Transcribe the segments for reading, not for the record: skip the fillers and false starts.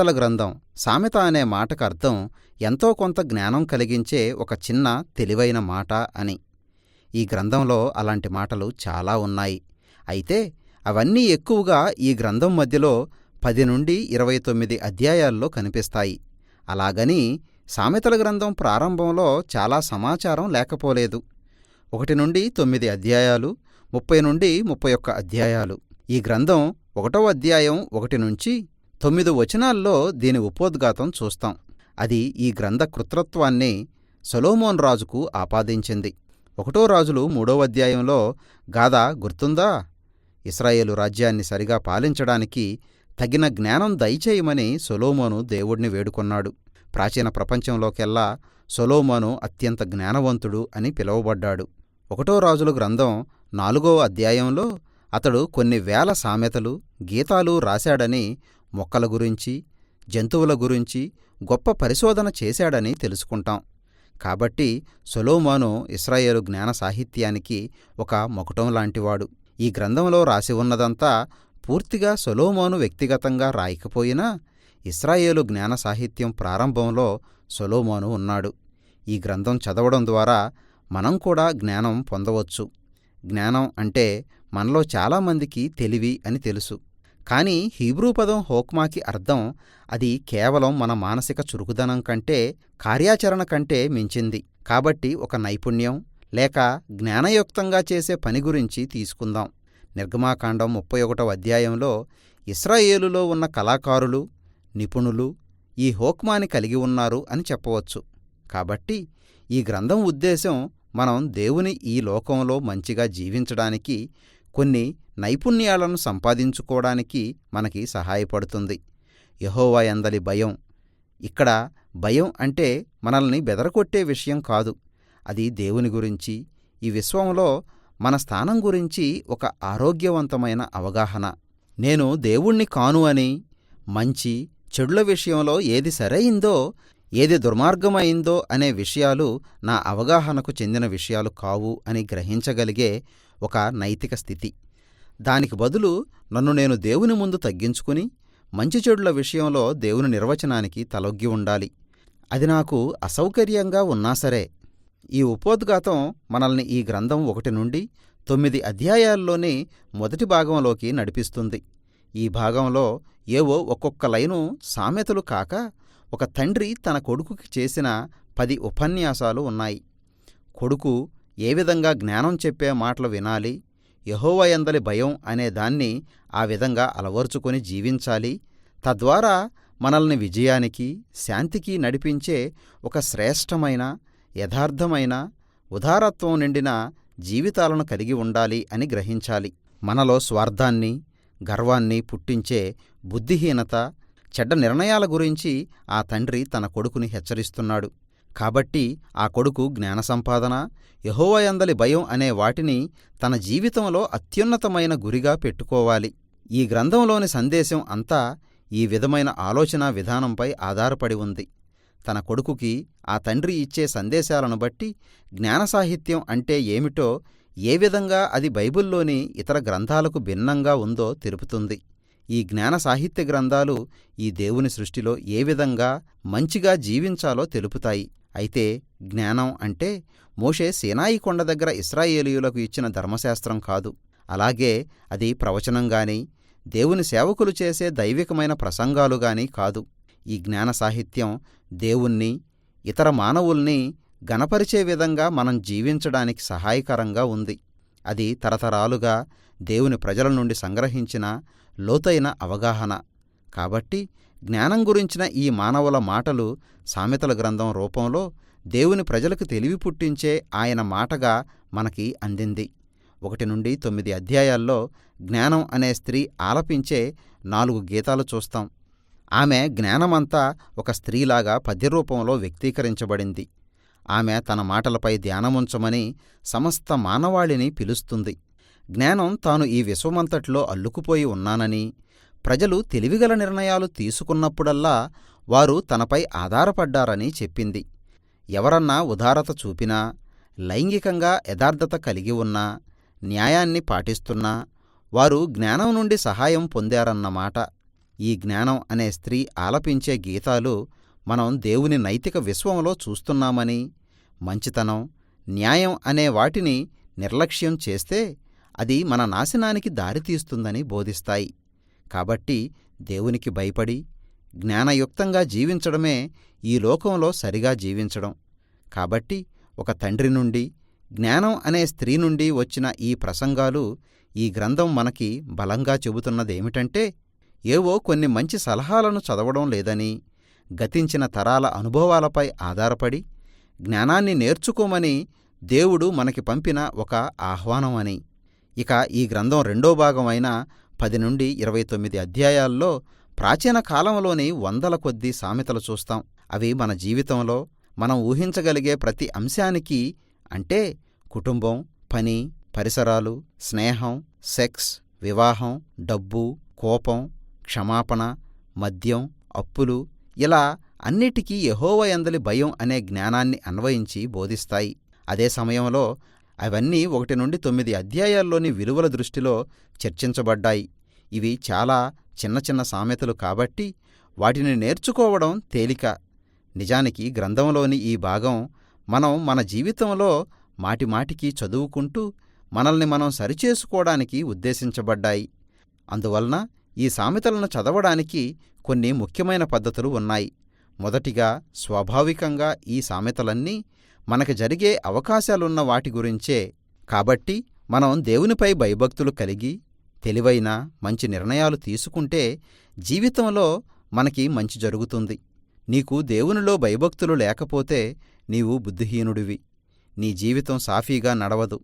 సామెతల గ్రంథం. సామెత అనే మాటకు అర్థం ఎంతో కొంత జ్ఞానం కలిగించే ఒక చిన్న తెలివైన మాట అని. ఈ గ్రంథంలో అలాంటి మాటలు చాలా ఉన్నాయి. అయితే అవన్నీ ఎక్కువగా ఈ గ్రంథం మధ్యలో 10 నుండి 29 అధ్యాయాల్లో కనిపిస్తాయి. అలాగని సామెతల గ్రంథం ప్రారంభంలో చాలా సమాచారం లేకపోలేదు. 1 నుండి 9 అధ్యాయాలు, 30 నుండి 31 అధ్యాయాలు. ఈ గ్రంథం 1వ అధ్యాయం 1 నుంచి 9 వచనాల్లో దీని ఉపోద్ఘాతం చూస్తాం. అది ఈ గ్రంథ కృతృత్వాన్ని సొలొమోను రాజుకు ఆపాదించింది. 1 రాజులు 3వ అధ్యాయంలో గాథ గుర్తుందా? ఇశ్రాయేలు రాజ్యాన్ని సరిగా పాలించడానికి తగిన జ్ఞానం దయచేయమని సొలొమోను దేవుణ్ణి వేడుకొన్నాడు. ప్రాచీన ప్రపంచంలోకెల్లా సొలొమోను అత్యంత జ్ఞానవంతుడు అని పిలువబడ్డాడు. 1 రాజుల గ్రంథం 4వ అధ్యాయంలో అతడు కొన్ని వేల సామెతలు, గీతాలు రాశాడని, మొక్కల గురించి, జంతువుల గురించి గొప్ప పరిశోధన చేశాడని తెలుసుకుంటాం. కాబట్టి సొలొమోను ఇశ్రాయేలు జ్ఞాన సాహిత్యానికి ఒక మకుటం లాంటివాడు. ఈ గ్రంథంలో రాసి ఉన్నదంతా పూర్తిగా సొలొమోను వ్యక్తిగతంగా రాయకపోయినా ఇశ్రాయేలు జ్ఞాన సాహిత్యం ప్రారంభంలో సొలొమోను ఉన్నాడు. ఈ గ్రంథం చదవడం ద్వారా మనం కూడా జ్ఞానం పొందవచ్చు. జ్ఞానం అంటే మనలో చాలామందికి తెలివి అని తెలుసు. కానీ హీబ్రూ పదం హోక్మాకి అర్థం అది కేవలం మన మానసిక చురుకుదనం కంటే, కార్యాచరణ కంటే మించింది. కాబట్టి ఒక నైపుణ్యం లేక జ్ఞానయుక్తంగా చేసే పని గురించి తీసుకుందాం. నిర్గమాకాండం 31వ అధ్యాయంలో ఇశ్రాయేలులో ఉన్న కళాకారులు, నిపుణులు ఈ హోక్మాని కలిగి ఉన్నారు అని చెప్పవచ్చు. కాబట్టి ఈ గ్రంథం ఉద్దేశం మనం దేవుని ఈ లోకంలో మంచిగా జీవించడానికి, కొన్ని నైపుణ్యాలను సంపాదించుకోవడానికి మనకి సహాయపడుతుంది. యెహోవా యందలి భయం. ఇక్కడ భయం అంటే మనల్ని బెదరకొట్టే విషయం కాదు. అది దేవుని గురించి, ఈ విశ్వంలో మన స్థానం గురించి ఒక ఆరోగ్యవంతమైన అవగాహన. నేను దేవుణ్ణి కాను అని, మంచి చెడుల విషయంలో ఏది సరైందో, ఏది దుర్మార్గమైందో అనే విషయాలు నా అవగాహనకు చెందిన విషయాలు కావు అని గ్రహించగలిగే ఒక నైతిక స్థితి. దానికి బదులు నన్ను నేను దేవుని ముందు తగ్గించుకుని మంచి చెడుల విషయంలో దేవుని నిర్వచనానికి తలొగ్గి ఉండాలి. అది నాకు అసౌకర్యంగా ఉన్నా సరే. ఈ ఉపోద్ఘాతం మనల్ని ఈ గ్రంథం 1 నుండి 9 అధ్యాయాల్లోని మొదటి భాగంలోకి నడిపిస్తుంది. ఈ భాగంలో ఏవో ఒక్కొక్క లైను సామెతలు కాక, ఒక తండ్రి తన కొడుకుకి చేసిన 10 ఉపన్యాసాలు ఉన్నాయి. కొడుకు ఏ విధంగా జ్ఞానం చెప్పే మాటలు వినాలి, యెహోవా యందలి భయం అనే దాన్ని ఆ విధంగా అలవర్చుకొని జీవించాలి, తద్వారా మనల్ని విజయానికి, శాంతికి నడిపించే ఒక శ్రేష్టమైన, యథార్థమైన, ఉదారత్వం నిండిన జీవితాలను కలిగి ఉండాలి అని గ్రహించాలి. మనలో స్వార్థాన్ని, గర్వాన్ని పుట్టించే బుద్ధిహీనత, చెడ్డ నిర్ణయాల గురించి ఆ తండ్రి తన కొడుకుని హెచ్చరిస్తున్నాడు. కాబట్టి ఆ కొడుకు జ్ఞాన సంపాదన, యెహోవా యందలి భయం అనే వాటిని తన జీవితంలో అత్యున్నతమైన గురిగా పెట్టుకోవాలి. ఈ గ్రంథంలోని సందేశం అంతా ఈ విధమైన ఆలోచనా విధానంపై ఆధారపడి ఉంది. తన కొడుకుకి ఆ తండ్రి ఇచ్చే సందేశాలను బట్టి జ్ఞాన సాహిత్యం అంటే ఏమిటో, ఏ విధంగా అది బైబిల్లోని ఇతర గ్రంథాలకు భిన్నంగా ఉందో తెలుపుతుంది. ఈ జ్ఞాన సాహిత్య గ్రంథాలు ఈ దేవుని సృష్టిలో ఏ విధంగా మంచిగా జీవించాలో తెలుపుతాయి. అయితే జ్ఞానం అంటే మోషే సీనాయి కొండ దగ్గర ఇశ్రాయేలీయులకు ఇచ్చిన ధర్మశాస్త్రం కాదు. అలాగే అది ప్రవచనంగాని, దేవుని సేవకులు చేసే దైవికమైన ప్రసంగాలుగాని కాదు. ఈ జ్ఞాన సాహిత్యం దేవుణ్ణి, ఇతర మానవుల్ని గణపరిచే విధంగా మనం జీవించడానికి సహాయకరంగా ఉంది. అది తరతరాలుగా దేవుని ప్రజల నుండి సంగ్రహించిన లోతైన అవగాహన. కాబట్టి జ్ఞానం గురించిన ఈ మానవుల మాటలు సామెతల గ్రంథం రూపంలో దేవుని ప్రజలకు తెలివి పుట్టించే ఆయన మాటగా మనకి అందింది. 1 నుండి 9 అధ్యాయాల్లో జ్ఞానం అనే స్త్రీ ఆలపించే 4 గీతాలు చూస్తాం. ఆమె జ్ఞానమంతా ఒక స్త్రీలాగా పద్యరూపంలో వ్యక్తీకరించబడింది. ఆమె తన మాటలపై ధ్యానముంచమని సమస్త మానవాళిని పిలుస్తుంది. జ్ఞానం తాను ఈ విశ్వమంతట్లో అల్లుకుపోయి ఉన్నానని, ప్రజలు తెలివిగల నిర్ణయాలు తీసుకున్నప్పుడల్లా వారు తనపై ఆధారపడ్డారని చెప్పింది. ఎవరన్నా ఉదారత చూపినా, లైంగికంగా యథార్థత కలిగి ఉన్నా, న్యాయాన్ని పాటిస్తున్నా వారు జ్ఞానం నుండి సహాయం పొందారన్నమాట. ఈ జ్ఞానం అనే స్త్రీ ఆలపించే గీతాలు మనం దేవుని నైతిక విశ్వంలో చూస్తున్నామని, మంచితనం, న్యాయం అనే వాటిని నిర్లక్ష్యం చేస్తే అది మన నాశనానికి దారితీస్తుందని బోధిస్తాయి. కాబట్టి దేవునికి భయపడి జ్ఞానయుక్తంగా జీవించడమే ఈ లోకంలో సరిగా జీవించడం. కాబట్టి ఒక తండ్రి నుండి, జ్ఞానం అనే స్త్రీ నుండి వచ్చిన ఈ ప్రసంగాలు, ఈ గ్రంథం మనకి బలంగా చెబుతున్నదేమిటంటే, ఏవో కొన్ని మంచి సలహాలను చదవడం లేదని, గతించిన తరాల అనుభవాలపై ఆధారపడి జ్ఞానాన్ని నేర్చుకోమని దేవుడు మనకి పంపిన ఒక ఆహ్వానం అని. ఇక ఈ గ్రంథం రెండో భాగమైన 10 నుండి 29 అధ్యాయాల్లో ప్రాచీన కాలంలోని వందల కొద్దీ సామెతలు చూస్తాం. అవి మన జీవితంలో మనం ఊహించగలిగే ప్రతి అంశానికి, అంటే కుటుంబం, పని, పరిసరాలు, స్నేహం, సెక్స్, వివాహం, డబ్బు, కోపం, క్షమాపణ, మద్యం, అప్పులు, ఇలా అన్నిటికీ యెహోవా యందలి భయం అనే జ్ఞానాన్ని అన్వయించి బోధిస్తాయి. అదే సమయంలో అవన్నీ 1 నుండి 9 అధ్యాయాల్లోని విలువల దృష్టిలో చర్చించబడ్డాయి. ఇవి చాలా చిన్న చిన్న సామెతలు కాబట్టి వాటిని నేర్చుకోవడం తేలిక. నిజానికి గ్రంథంలోని ఈ భాగం మనం మన జీవితంలో మాటిమాటికి చదువుకుంటూ మనల్ని మనం సరిచేసుకోవడానికి ఉద్దేశించబడ్డాయి. అందువలన ఈ సామెతలను చదవడానికి కొన్ని ముఖ్యమైన పద్ధతులు ఉన్నాయి. మొదటిగా, స్వాభావికంగా ఈ సామెతలన్నీ మనకి జరిగే అవకాశాలున్న వాటి గురించే. కాబట్టి మనం దేవునిపై భయభక్తులు కలిగి తెలివైన మంచి నిర్ణయాలు తీసుకుంటే జీవితంలో మనకి మంచి జరుగుతుంది. నీకు దేవునిలో భయభక్తులు లేకపోతే నీవు బుద్ధిహీనుడివి. నీ జీవితం సాఫీగా నడవదు.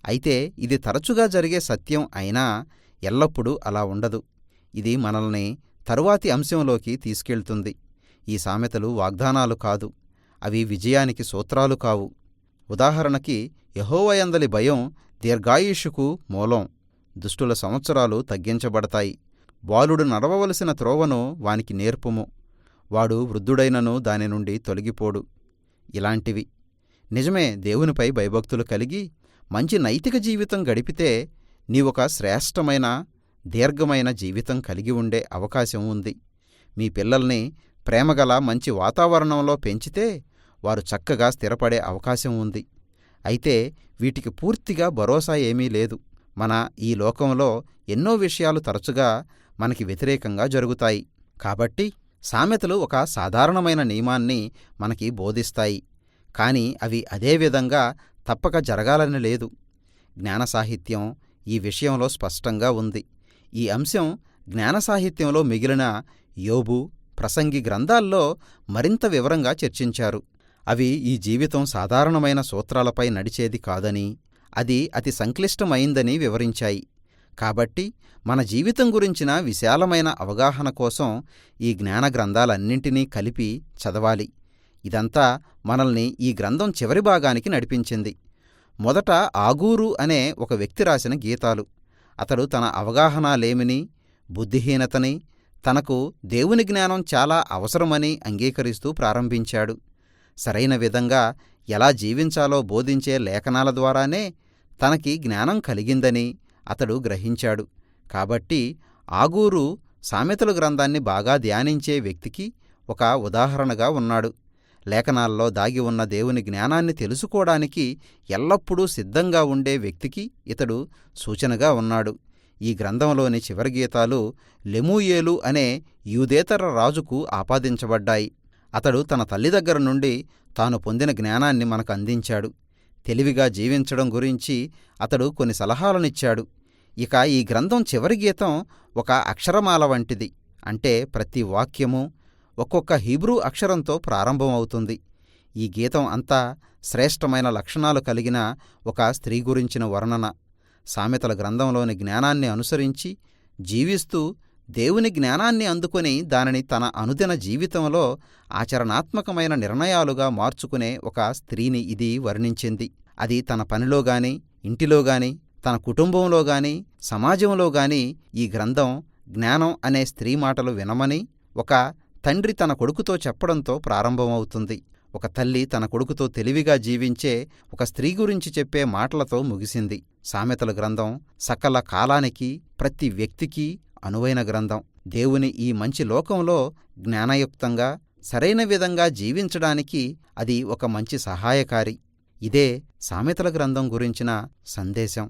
అయితే ఇది తరచుగా జరిగే సత్యం అయినా ఎల్లప్పుడూ అలా ఉండదు. ఇది మనల్ని తరువాతి అంశంలోకి తీసుకెళ్తుంది. ఈ సామెతలు వాగ్దానాలు కాదు, అవి విజయానికి సూత్రాలు కావు. ఉదాహరణకి, యెహోవా యందలి భయం దీర్ఘాయుష్షుకు మూలం. దుష్టుల సంవత్సరాలు తగ్గించబడతాయి. బాలుడు నడవవలసిన త్రోవను వానికి నేర్పుము, వాడు వృద్ధుడైనను దాని నుండి తొలగిపోడు. ఇలాంటివి. నిజమే, దేవునిపై భయభక్తులు కలిగి మంచి నైతిక జీవితం గడిపితే నీవొక శ్రేష్టమైన దీర్ఘమైన జీవితం కలిగి ఉండే అవకాశం ఉంది. మీ పిల్లల్ని ప్రేమగల మంచి వాతావరణంలో పెంచితే వారు చక్కగా స్థిరపడే అవకాశం ఉంది. అయితే వీటికి పూర్తిగా భరోసా ఏమీ లేదు. మన ఈ లోకంలో ఎన్నో విషయాలు తరచుగా మనకి వ్యతిరేకంగా జరుగుతాయి. కాబట్టి సామెతలు ఒక సాధారణమైన నియమాన్ని మనకి బోధిస్తాయి. కాని అవి అదేవిధంగా తప్పక జరగాలని లేదు. జ్ఞానసాహిత్యం ఈ విషయంలో స్పష్టంగా ఉంది. ఈ అంశం జ్ఞానసాహిత్యంలో మిగిలిన యోబు, ప్రసంగి గ్రంథాల్లో మరింత వివరంగా చర్చించారు. అవి ఈ జీవితం సాధారణమైన సూత్రాలపై నడిచేది కాదని, అది అతి సంక్లిష్టమైందని వివరించాయి. కాబట్టి మన జీవితం గురించిన విశాలమైన అవగాహన కోసం ఈ జ్ఞాన గ్రంథాలన్నింటినీ కలిపి చదవాలి. ఇదంతా మనల్ని ఈ గ్రంథం చివరి భాగానికి నడిపించింది. మొదట ఆగూరు అనే ఒక వ్యక్తి రాసిన గీతాలు. అతడు తన అవగాహనలేమిని, బుద్ధిహీనతని, తనకు దేవుని జ్ఞానం చాలా అవసరమని అంగీకరిస్తూ ప్రారంభించాడు. సరైన విధంగా ఎలా జీవించాలో బోధించే లేఖనాల ద్వారానే తనకి జ్ఞానం కలిగిందని అతడు గ్రహించాడు. కాబట్టి ఆగూరు సామెతల గ్రంథాన్ని బాగా ధ్యానించే వ్యక్తికి ఒక ఉదాహరణగా ఉన్నాడు. లేఖనాల్లో దాగి ఉన్న దేవుని జ్ఞానాన్ని తెలుసుకోవడానికి ఎల్లప్పుడూ సిద్ధంగా ఉండే వ్యక్తికి ఇతడు సూచనగా ఉన్నాడు. ఈ గ్రంథంలోని చివరి గీతాలు లెమూయేలు అనే యూదేతర రాజుకు ఆపాదించబడ్డాయి. అతడు తన తల్లి దగ్గర నుండి తాను పొందిన జ్ఞానాన్ని మనకు అందించాడు. తెలివిగా జీవించడం గురించి అతడు కొన్ని సలహాలనిచ్చాడు. ఇక ఈ గ్రంథం చివరి గీతం ఒక అక్షరమాల వంటిది. అంటే ప్రతి వాక్యము ఒక్కొక్క హీబ్రూ అక్షరంతో ప్రారంభమవుతుంది. ఈ గీతం అంతా శ్రేష్టమైన లక్షణాలు కలిగిన ఒక స్త్రీ గురించిన వర్ణన. సామెతల గ్రంథంలోని జ్ఞానాన్ని అనుసరించి జీవిస్తూ దేవుని జ్ఞానాన్ని అందుకొని దానిని తన అనుదిన జీవితంలో ఆచరణాత్మకమైన నిర్ణయాలుగా మార్చుకునే ఒక స్త్రీని ఇది వర్ణించింది. అది తన పనిలోగాని, ఇంటిలోగాని, తన కుటుంబంలోగాని, సమాజంలోగాని ఈ గ్రంథం జ్ఞానం అనే స్త్రీ మాటలు వినమని ఒక తండ్రి తన కొడుకుతో చెప్పడంతో ప్రారంభమవుతుంది. ఒక తల్లి తన కొడుకుతో తెలివిగా జీవించే ఒక స్త్రీ గురించి చెప్పే మాటలతో ముగిసింది. సామెతల గ్రంథం సకల కాలానికి, ప్రతి వ్యక్తికి అనువైన గ్రంథం. దేవుని ఈ మంచి లోకంలో జ్ఞానయుక్తంగా సరైన విధంగా జీవించడానికి అది ఒక మంచి సహాయకారి. ఇదే సామెతల గ్రంథం గురించిన సందేశం.